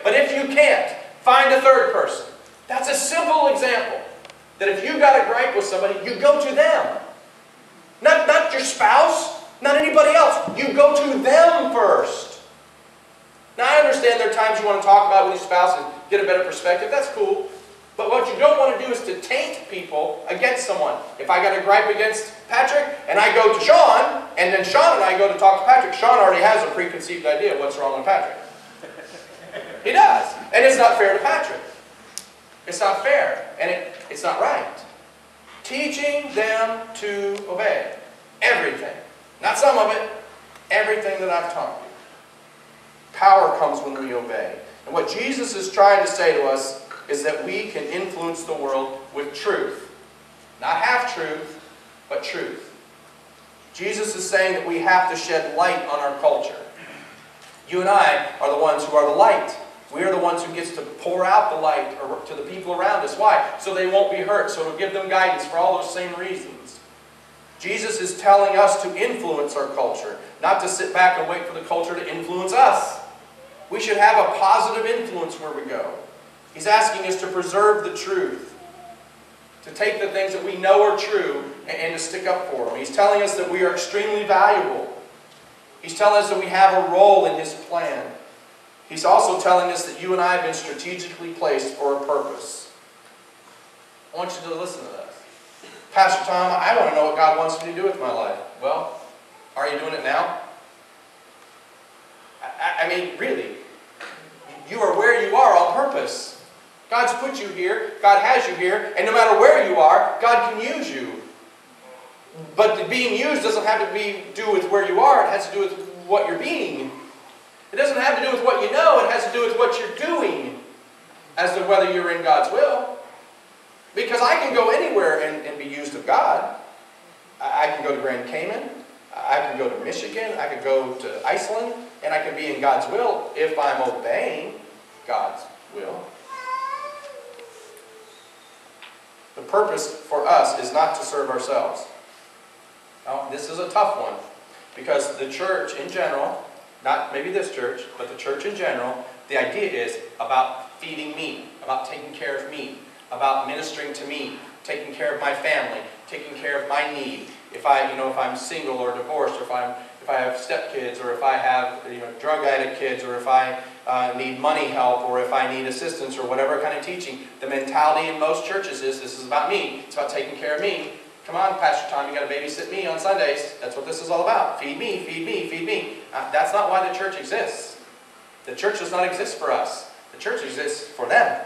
But if you can't, find a third person. That's a simple example. That if you got a gripe with somebody, you go to them. Not your spouse, not anybody else. You go to them first. Now I understand there are times you want to talk about with your spouse and get a better perspective. That's cool. But what you don't want to do is to taint people against someone. If I got a gripe against Patrick, and I go to Sean, and then Sean and I go to talk to Patrick, Sean already has a preconceived idea of what's wrong with Patrick. He does. And it's not fair to Patrick. It's not fair. And it's not right. Teaching them to obey. Everything. Not some of it. Everything that I've taught you. Power comes when we obey. And what Jesus is trying to say to us is that we can influence the world with truth. Not half-truth, but truth. Jesus is saying that we have to shed light on our culture. You and I are the ones who are the light. We are the ones who gets to pour out the light to the people around us. Why? So they won't be hurt. So it'll give them guidance for all those same reasons. Jesus is telling us to influence our culture, not to sit back and wait for the culture to influence us. We should have a positive influence where we go. He's asking us to preserve the truth, to take the things that we know are true and to stick up for them. He's telling us that we are extremely valuable. He's telling us that we have a role in His plan. He's also telling us that you and I have been strategically placed for a purpose. I want you to listen to this. Pastor Tom, I want to know what God wants me to do with my life. Well, are you doing it now? I mean, really, you are where you are on purpose. God's put you here, God has you here, and no matter where you are, God can use you. But being used doesn't have to do with where you are, it has to do with what you're being. It doesn't have to do with what you know, it has to do with what you're doing as to whether you're in God's will. Because I can go anywhere and be used of God. I can go to Grand Cayman, I can go to Michigan, I can go to Iceland, and I can be in God's will if I'm obeying God's will. The purpose for us is not to serve ourselves. Now, this is a tough one because the church in general, not maybe this church, but the church in general, the idea is about feeding me, about taking care of me, about ministering to me, taking care of my family, taking care of my need. If I'm single or divorced, or if I have stepkids, or if I have drug addict kids, or if I need money help, or if I need assistance, or whatever kind of teaching, the mentality in most churches is this is about me. It's about taking care of me. Come on, Pastor Tom, you got to babysit me on Sundays. That's what this is all about. Feed me, feed me, feed me. That's not why the church exists. The church does not exist for us. The church exists for them.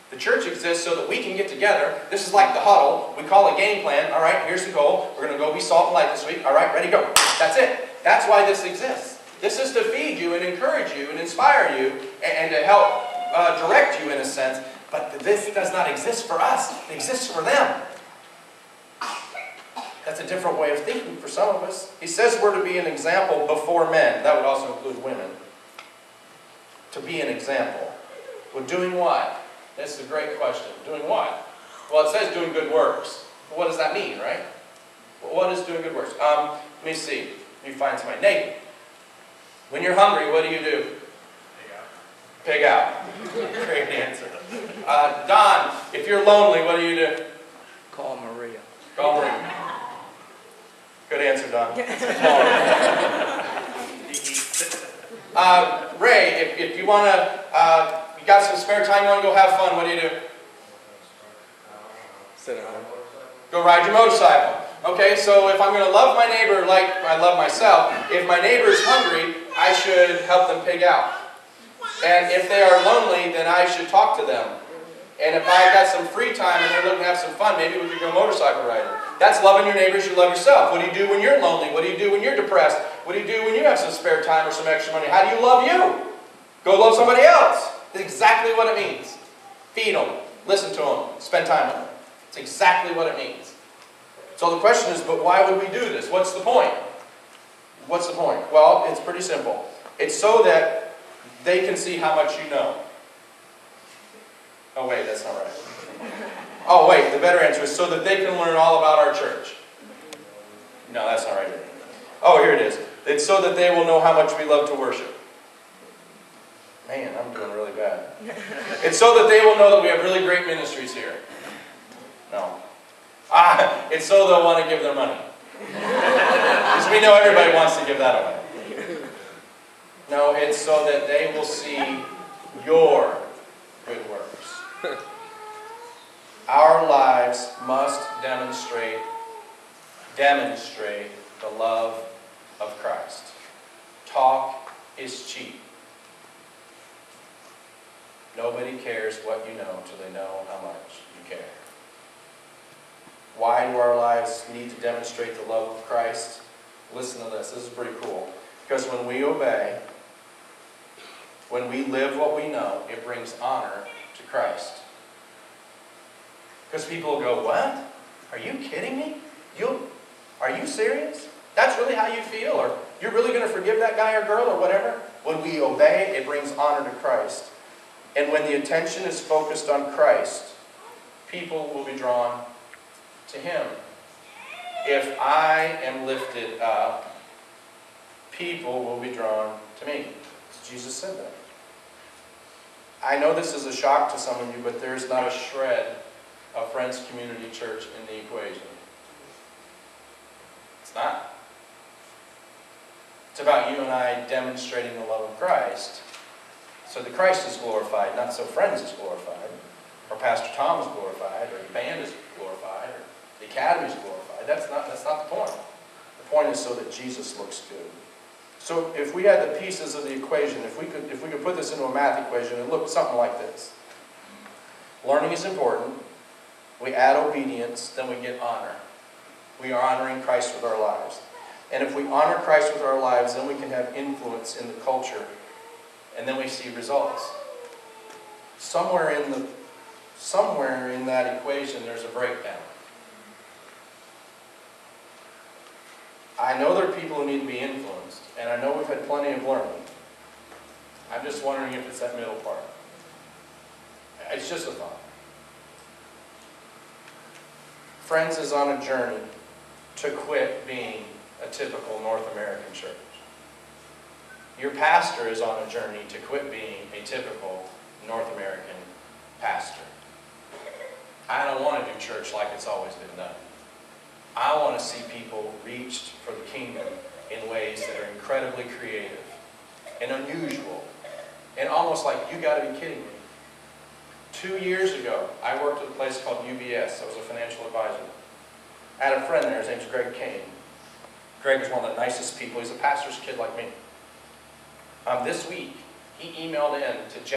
The church exists so that we can get together. This is like the huddle. We call a game plan. All right, here's the goal. We're going to go be salt and light this week. All right, ready, go. That's it. That's why this exists. This is to feed you and encourage you and inspire you and to help direct you in a sense. But this does not exist for us. It exists for them. That's a different way of thinking for some of us. He says we're to be an example before men. That would also include women. To be an example. Well, doing what? That's a great question. Doing what? Well, it says doing good works. Well, what does that mean, right? Well, what is doing good works? Let me see. Let me find somebody. Nate, when you're hungry, what do you do? Pig out. Great answer. Don, if you're lonely, what do you do? Call Maria. Call Maria. Good answer, Don. Ray, if you want to, you got some spare time, you want to go have fun, what do you do? Sit down. Go ride your motorcycle. Okay, so if I'm going to love my neighbor like I love myself, if my neighbor is hungry, I should help them pig out. And if they are lonely, then I should talk to them. And if I got some free time and they're looking to have some fun, maybe we could go motorcycle riding. That's loving your neighbors, you love yourself. What do you do when you're lonely? What do you do when you're depressed? What do you do when you have some spare time or some extra money? How do you love you? Go love somebody else. That's exactly what it means. Feed them. Listen to them. Spend time with them. It's exactly what it means. So the question is, but why would we do this? What's the point? What's the point? Well, it's pretty simple. It's so that they can see how much you know. Oh wait, that's not right. Oh wait, the better answer is so that they can learn all about our church. No, that's not right. Oh, here it is. It's so that they will know how much we love to worship. Man, I'm doing really bad. It's so that they will know that we have really great ministries here. No. It's so they'll want to give their money. Because we know everybody wants to give that away. No, it's so that they will see your good works. Our lives must demonstrate the love of Christ. Talk is cheap. Nobody cares what you know until they know how much you care. Why do our lives need to demonstrate the love of Christ? Listen to this. This is pretty cool. Because when we obey, when we live what we know, it brings honor to Christ. Because people will go, what? Are you kidding me? Are you serious? That's really how you feel? Or you're really going to forgive that guy or girl or whatever? When we obey, it brings honor to Christ. And when the attention is focused on Christ, people will be drawn to Him. If I am lifted up, people will be drawn to me. Jesus said that. I know this is a shock to some of you, but there's not a shred of Friends Community Church in the equation. It's not. It's about you and I demonstrating the love of Christ so that Christ is glorified, not so Friends is glorified, or Pastor Tom is glorified, or the band is glorified, or the academy is glorified. That's not the point. The point is so that Jesus looks good. So if we had the pieces of the equation, if we could put this into a math equation, it looked something like this. Learning is important. We add obedience, then we get honor. We are honoring Christ with our lives. And if we honor Christ with our lives, then we can have influence in the culture. And then we see results. Somewhere in that equation, there's a breakdown. I know there are people who need to be influenced, and I know we've had plenty of learning. I'm just wondering if it's that middle part. It's just a thought. Friends is on a journey to quit being a typical North American church. Your pastor is on a journey to quit being a typical North American pastor. I don't want to do church like it's always been done. I want to see people reached for the kingdom in ways that are incredibly creative and unusual and almost like, you got to be kidding me. 2 years ago, I worked at a place called UBS. I was a financial advisor. I had a friend there. His name's Greg Kane. Greg is one of the nicest people. He's a pastor's kid like me. This week, he emailed in to